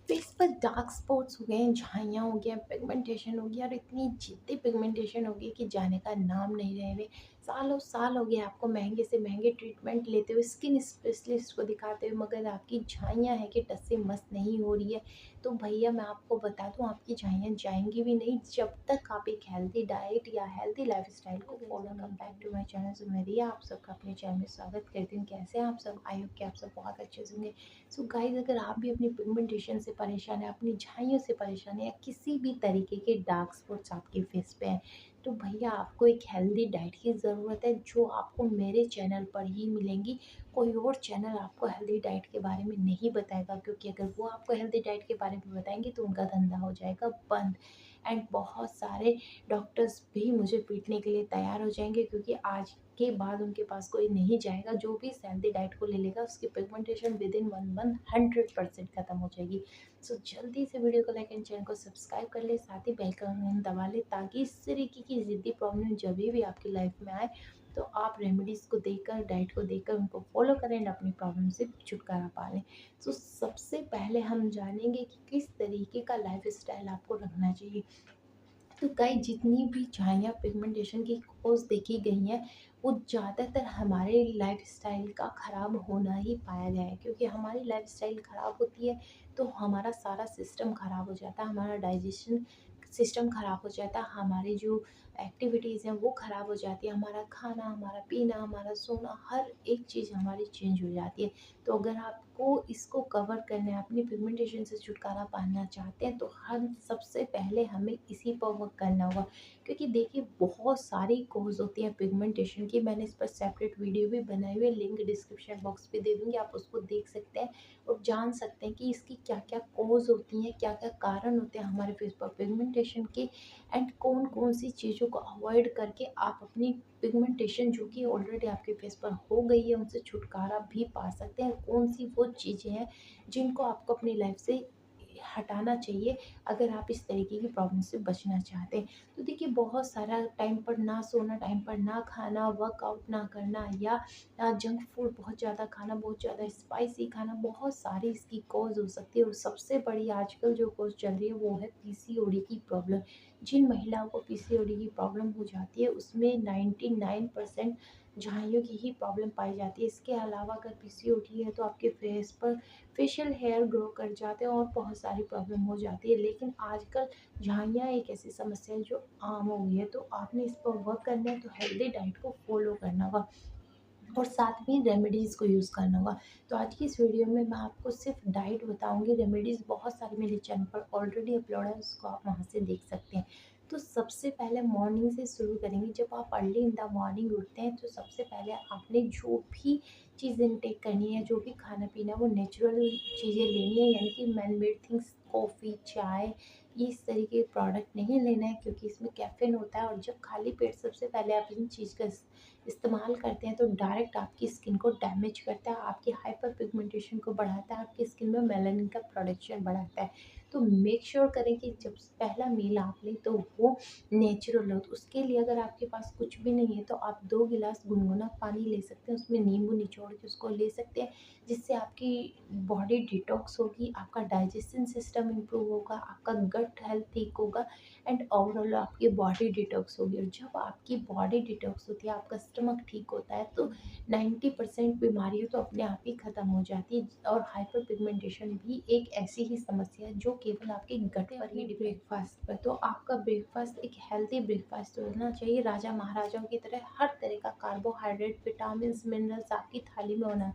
Face पर dark spots हो गए हैं, झाइयाँ हो गया, पिगमेंटेशन हो गया और इतनी जिद्दी पिगमेंटेशन हो गई कि जाने का नाम नहीं ले रहे। सालों साल हो गए आपको महँगे से महँगे ट्रीटमेंट लेते हुए, स्किन स्पेशलिस्ट को दिखाते हुए, मगर आपकी झाइयाँ हैं कि टस से मस नहीं हो रही है। तो भैया मैं आपको बता दूँ, आपकी झाइयाँ जाएँगी भी नहीं जब तक आप एक हेल्दी डाइट या हेल्दी लाइफ़स्टाइल को फॉलो नहीं बैक टू माय चैनल सुमेरिया। आप सबका अपने चैनल में स्वागत करती हूँ। कैसे हैं आप सब? आई होप कि आप सब बहुत अच्छे से होंगे। सो गाइस, अगर आप भी अपनी पिगमेंटेशन से परेशान हैं, अपनी झाइयों से परेशान हैं या किसी भी तरीके के डार्क स्पॉट्स आपके फेस पे हैं, तो भैया आपको एक हेल्दी डाइट की ज़रूरत है जो आपको मेरे चैनल पर ही मिलेंगी। कोई और चैनल आपको हेल्दी डाइट के बारे में नहीं बताएगा, क्योंकि अगर वो आपको हेल्दी डाइट के बारे में बताएंगे तो उनका धंधा हो जाएगा बंद। एंड बहुत सारे डॉक्टर्स भी मुझे पीटने के लिए तैयार हो जाएंगे, क्योंकि आज के बाद उनके पास कोई नहीं जाएगा। जो भी हेल्दी डाइट को ले लेगा उसकी पिगमेंटेशन विद इन 1 मंथ 100% खत्म हो जाएगी। सो जल्दी से वीडियो को लाइक एंड चैनल को सब्सक्राइब कर ले, साथ ही बेल का आइकन दबा ले, ताकि इस तरीके की ज़िद्दी प्रॉब्लम जब भी आपकी लाइफ में आए तो आप रेमेडीज़ को देकर, डाइट को देकर उनको फॉलो करें एंड अपनी प्रॉब्लम से छुटकारा पा लें। सो सबसे पहले हम जानेंगे कि किस तरीके का लाइफस्टाइल आपको रखना चाहिए। तो गाइस, जितनी भी झाइयाँ पिगमेंटेशन की कॉज देखी गई हैं, वो ज़्यादातर हमारे लाइफस्टाइल का ख़राब होना ही पाया गया है। क्योंकि हमारी लाइफस्टाइल ख़राब होती है तो हमारा सारा सिस्टम ख़राब हो जाता है, हमारा डाइजेशन सिस्टम ख़राब हो जाता है, हमारी जो एक्टिविटीज़ हैं वो ख़राब हो जाती है, हमारा खाना, हमारा पीना, हमारा सोना, हर एक चीज़ हमारी चेंज हो जाती है। तो अगर आपको इसको कवर करना है, अपनी पिगमेंटेशन से छुटकारा पाना चाहते हैं, तो हम सबसे पहले हमें इसी पर वर्क करना होगा। क्योंकि देखिए, बहुत सारी कॉज होती हैं पिगमेंटेशन की। मैंने इस पर सेपरेट वीडियो भी बनाई हुई है, लिंक डिस्क्रिप्शन बॉक्स पे दे दूंगी, आप उसको देख सकते हैं और जान सकते हैं कि इसकी क्या क्या कॉज होती हैं, क्या क्या कारण होते हैं हमारे फेस पर पिगमेंटेशन के, एंड कौन कौन सी चीज़ों को अवॉइड करके आप अपनी पिगमेंटेशन जो कि ऑलरेडी आपके फेस पर हो गई है उनसे छुटकारा भी पा सकते हैं। कौन सी वो चीज़ें हैं जिनको आपको अपनी लाइफ से हटाना चाहिए, अगर आप इस तरीके की प्रॉब्लम से बचना चाहते हैं। तो देखिए, बहुत सारा टाइम पर ना सोना, टाइम पर ना खाना, वर्कआउट ना करना, या जंक फूड बहुत ज़्यादा खाना, बहुत ज़्यादा स्पाइसी खाना, बहुत सारी इसकी कॉज हो सकती है। और सबसे बड़ी आजकल जो कॉज चल रही है वो है पीसीओडी की प्रॉब्लम। जिन महिलाओं को पीसीओडी की प्रॉब्लम हो जाती है उसमें 99% झाइयों की ही प्रॉब्लम पाई जाती है। इसके अलावा अगर पीसीओडी है तो आपके फेस पर फेशियल हेयर ग्रो कर जाते हैं और बहुत सारी प्रॉब्लम हो जाती है। लेकिन आजकल झाइयाँ एक ऐसी समस्या है जो आम हो गई है, तो आपने इस पर वर्क करना है तो हेल्दी डाइट को फॉलो करना होगा और साथ में रेमेडीज़ को यूज़ करना होगा। तो आज की इस वीडियो में मैं आपको सिर्फ डाइट बताऊंगी, रेमेडीज़ बहुत सारी मेरे चैनल पर ऑलरेडी अपलोड है, उसको आप वहाँ से देख सकते हैं। तो सबसे पहले मॉर्निंग से शुरू करेंगे। जब आप अर्ली इन द मॉर्निंग उठते हैं तो सबसे पहले आपने जो भी चीज़ इनटेक करनी है, जो भी खाना पीना है, वो नेचुरल चीज़ें लेनी है, यानी कि मैन मेड थिंग्स, कॉफ़ी, चाय, इस तरीके के प्रोडक्ट नहीं लेना है, क्योंकि इसमें कैफ़ीन होता है। और जब खाली पेट सबसे पहले आप इन चीज़ का इस्तेमाल करते हैं तो डायरेक्ट आपकी स्किन को डैमेज करता है, आपकी हाइपर पिगमेंटेशन को बढ़ाता है, आपकी स्किन में मेलानिन का प्रोडक्शन बढ़ाता है। तो मेक श्योर करें कि जब पहला मील आप लें तो वो नेचुरल हो। तो उसके लिए अगर आपके पास कुछ भी नहीं है तो आप 2 गिलास गुनगुना पानी ले सकते हैं, उसमें नींबू निचोड़ के उसको ले सकते हैं, जिससे आपकी बॉडी डिटॉक्स होगी, आपका डाइजेशन सिस्टम इम्प्रूव होगा, आपका गट हेल्थ ठीक होगा एंड ओवरऑल आपकी बॉडी डिटॉक्स होगी। और जब आपकी बॉडी डिटॉक्स होती है, आपका स्टमक ठीक होता है, तो 90% बीमारियाँ तो अपने आप ही ख़त्म हो जाती है। और हाइपर पिगमेंटेशन भी एक ऐसी ही समस्या है जो केवल आपके गट पर ही ब्रेकफास्ट पर। तो आपका ब्रेकफास्ट एक हेल्दी ब्रेकफास्ट होना चाहिए, राजा महाराजाओं की तरह हर तरह का कार्बोहाइड्रेट, विटामिन, मिनरल्स आपकी थाली में होना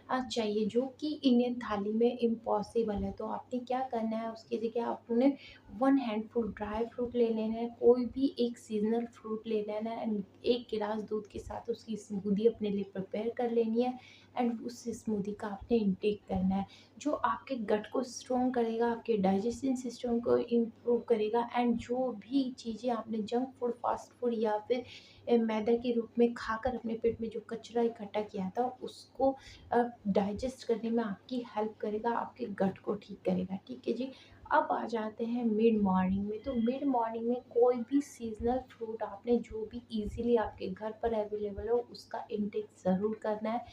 चाहिए, जो कि इंडियन थाली में इम्पॉसिबल है। तो आपने क्या करना है, उसकी जगह आपने 1 हैंडफुल ड्राई फ्रूट ले लेना है, कोई भी एक सीज़नल फ्रूट ले लेना है एंड 1 गिलास दूध के साथ उसकी स्मूदी अपने लिए प्रिपेयर कर लेनी है एंड उस स्मूदी का आपने इंटेक करना है, जो आपके गट को स्ट्रॉन्ग करेगा, आपके डाइजेशन सिस्टम को इम्प्रूव करेगा एंड जो भी चीज़ें आपने जंक फूड, फास्ट फूड या फिर मैदा के रूप में खाकर अपने पेट में जो कचरा इकट्ठा किया था उसको डाइजेस्ट करने में आपकी हेल्प करेगा, आपके गट को ठीक करेगा। ठीक है जी। अब आ जाते हैं मिड मॉर्निंग में। तो मिड मॉर्निंग में कोई भी सीजनल फ्रूट आपने जो भी इजीली आपके घर पर अवेलेबल हो उसका इंटेक ज़रूर करना है,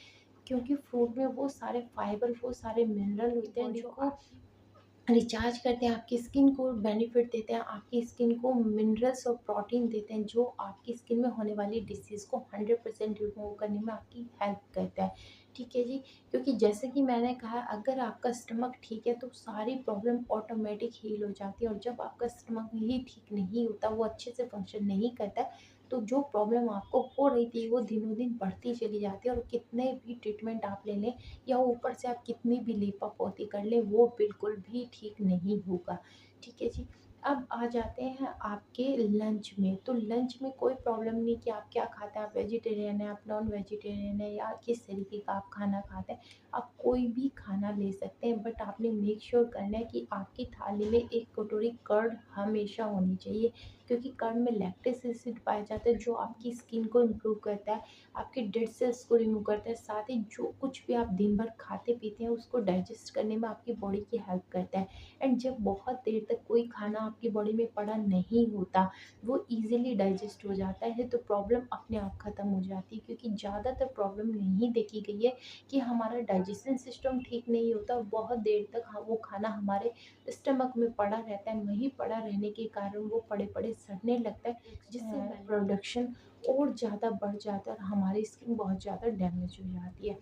क्योंकि फ्रूट में वो सारे फाइबर, वो सारे मिनरल होते हैं जो रिचार्ज करते हैं, आपकी स्किन को बेनिफिट देते हैं, आपकी स्किन को मिनरल्स और प्रोटीन देते हैं जो आपकी स्किन में होने वाली डिसीज़ को 100% रिमूव करने में आपकी हेल्प करता है। ठीक है जी, क्योंकि जैसे कि मैंने कहा, अगर आपका स्टमक ठीक है तो सारी प्रॉब्लम ऑटोमेटिक हील हो जाती है, और जब आपका स्टमक ही ठीक नहीं होता, वो अच्छे से फंक्शन नहीं करता है, तो जो प्रॉब्लम आपको हो रही थी वो दिनों दिन बढ़ती चली जाती है, और कितने भी ट्रीटमेंट आप ले लें या ऊपर से आप कितनी भी लीपापोती कर लें, वो बिल्कुल भी ठीक नहीं होगा। ठीक है जी। अब आ जाते हैं आपके लंच में। तो लंच में कोई प्रॉब्लम नहीं कि आप क्या खाते हैं, आप वेजिटेरियन हैं, आप नॉन वेजिटेरियन हैं, या किस तरीके का आप खाना खाते हैं। आप कोई भी खाना ले सकते हैं, बट आपने मेक श्योर करना है कि आपकी थाली में 1 कटोरी कर्ड हमेशा होनी चाहिए, क्योंकि कर्ड में लैक्टिक एसिड पाया जाता है जो आपकी स्किन को इम्प्रूव करता है, आपके डेड सेल्स को रिमूव करता है, साथ ही जो कुछ भी आप दिन भर खाते पीते हैं उसको डाइजेस्ट करने में आपकी बॉडी की हेल्प करता है। एंड जब बहुत देर तक कोई खाना आपकी बॉडी में पड़ा नहीं होता, वो ईजिली डाइजेस्ट हो जाता है, तो प्रॉब्लम अपने आप ख़त्म हो जाती है, क्योंकि ज़्यादातर प्रॉब्लम यही देखी गई है कि हमारा डाइजेशन सिस्टम ठीक नहीं होता, बहुत देर तक वो खाना हमारे स्टमक में पड़ा रहता है, वहीं पड़ा रहने के कारण वो पड़े पड़े सड़ने लगता है, जिससे प्रोडक्शन और ज़्यादा बढ़ जाता है और हमारी स्किन बहुत ज़्यादा डैमेज हो जाती है।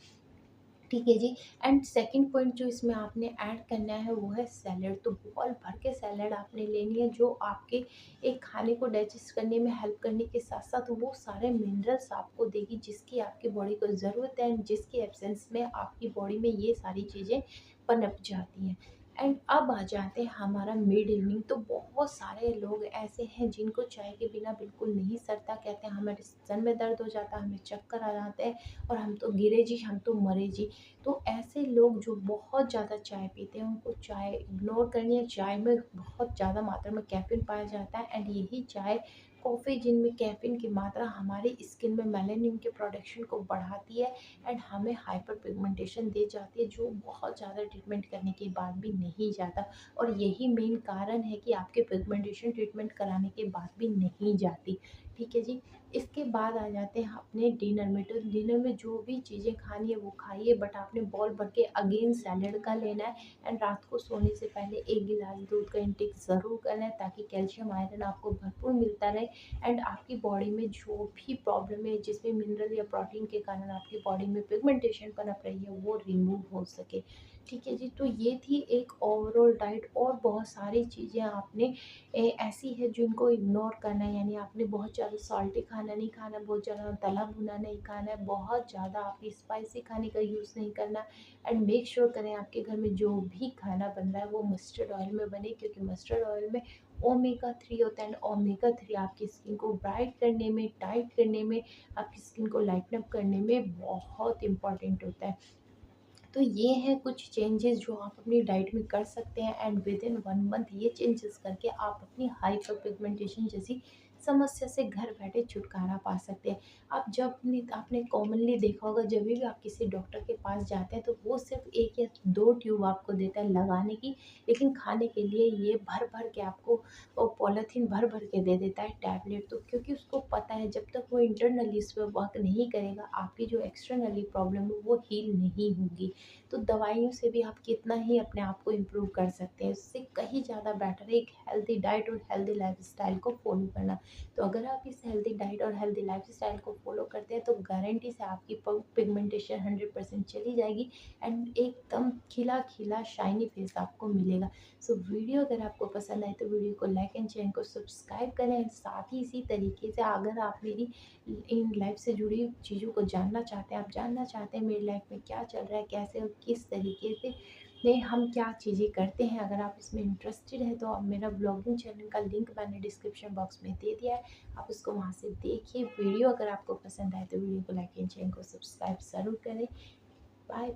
ठीक है जी। एंड सेकंड पॉइंट जो इसमें आपने ऐड करना है वो है सैलेड। तो बॉल भर के सैलेड आपने लेनी है, जो आपके एक खाने को डाइजेस्ट करने में हेल्प करने के साथ साथ वो सारे मिनरल्स आपको देगी जिसकी आपकी बॉडी को ज़रूरत है, एंड जिसकी एब्सेंस में आपकी बॉडी में ये सारी चीज़ें पनप जाती हैं। एंड अब आ जाते हैं हमारा मिड इवनिंग। तो बहुत सारे लोग ऐसे हैं जिनको चाय के बिना बिल्कुल नहीं सरता, कहते हैं हमारे सर में दर्द हो जाता है, हमें चक्कर आ जाते हैं और हम तो गिरे जी, हम तो मरे जी। तो ऐसे लोग जो बहुत ज़्यादा चाय पीते हैं उनको चाय इग्नोर करनी है। चाय में बहुत ज़्यादा मात्रा में कैफ़ीन पाया जाता है, एंड यही चाय, कॉफ़ी जिनमें कैफ़ीन की मात्रा हमारी स्किन में मेलानिन के प्रोडक्शन को बढ़ाती है, एंड हमें हाइपर पिगमेंटेशन दे जाती है, जो बहुत ज़्यादा ट्रीटमेंट करने के बाद भी नहीं जाता, और यही मेन कारण है कि आपके पिगमेंटेशन ट्रीटमेंट कराने के बाद भी नहीं जाती। ठीक है जी। इसके बाद आ जाते हैं अपने डिनर में। तो डिनर में जो भी चीज़ें खानी है वो खाइए, बट आपने बॉल भर के अगेन सैलेड का लेना है, एंड रात को सोने से पहले 1 गिलास दूध का इंटेक ज़रूर करना है, ताकि कैल्शियम आयरन आपको भरपूर मिलता रहे, एंड आपकी बॉडी में जो भी प्रॉब्लम है जिसमें मिनरल या प्रोटीन के कारण आपकी बॉडी में पिगमेंटेशन पनप रही है वो रिमूव हो सके। ठीक है जी। तो ये थी एक ओवरऑल डाइट, और बहुत सारी चीज़ें आपने ऐसी है जिनको इग्नोर करना है, यानी आपने बहुत ज़्यादा सॉल्टी खाना नहीं खाना, बहुत ज़्यादा तला भुना नहीं खाना है, बहुत ज़्यादा आपने स्पाइसी खाने का यूज़ नहीं करना। एंड मेक श्योर करें आपके घर में जो भी खाना बन रहा है वो मस्टर्ड ऑयल में बने, क्योंकि मस्टर्ड ऑयल में ओमेगा 3 होता है, एंड ओमेगा 3 आपकी स्किन को ब्राइट करने में, टाइट करने में, आपकी स्किन को लाइटन अप करने में बहुत इंपॉर्टेंट होता है। तो ये हैं कुछ चेंजेस जो आप अपनी डाइट में कर सकते हैं, एंड विद इन 1 मंथ ये चेंजेस करके आप अपनी हाइपर पिगमेंटेशन जैसी समस्या से घर बैठे छुटकारा पा सकते हैं। आप जब ने आपने कॉमनली देखा होगा, जब भी आप किसी डॉक्टर के पास जाते हैं तो वो सिर्फ 1 या 2 ट्यूब आपको देता है लगाने की, लेकिन खाने के लिए ये भर-भर के आपको पॉलीथीन भर-भर के दे देता है टैबलेट। तो क्योंकि उसको पता है जब तक वो इंटरनली इस पे वर्क नहीं करेगा, आपकी जो एक्सटर्नली प्रॉब्लम है वो हील नहीं होगी। तो दवाइयों से भी आप कितना ही अपने आप को इम्प्रूव कर सकते हैं, उससे कहीं ज़्यादा बेटर है एक हेल्दी डाइट और हेल्दी लाइफस्टाइल को फॉलो करना। तो अगर आप इस हेल्दी डाइट और हेल्दी लाइफस्टाइल को फॉलो करते हैं तो गारंटी से आपकी पिगमेंटेशन 100% चली जाएगी, एंड एकदम खिला खिला शाइनी फेस आपको मिलेगा। सो वीडियो अगर आपको पसंद आए तो वीडियो को लाइक एंड चैनल को सब्सक्राइब करें। साथ ही इसी तरीके से अगर आप मेरी इन लाइफ से जुड़ी चीज़ों को जानना चाहते हैं, आप जानना चाहते हैं मेरी लाइफ में क्या चल रहा है, कैसे और किस तरीके से हम क्या चीज़ें करते हैं, अगर आप इसमें इंटरेस्टेड है तो आप मेरा ब्लॉगिंग चैनल का लिंक मैंने डिस्क्रिप्शन बॉक्स में दे दिया है, आप उसको वहाँ से देखिए। वीडियो अगर आपको पसंद आए तो वीडियो को लाइक एंड चैनल को सब्सक्राइब ज़रूर करें। Bye bye.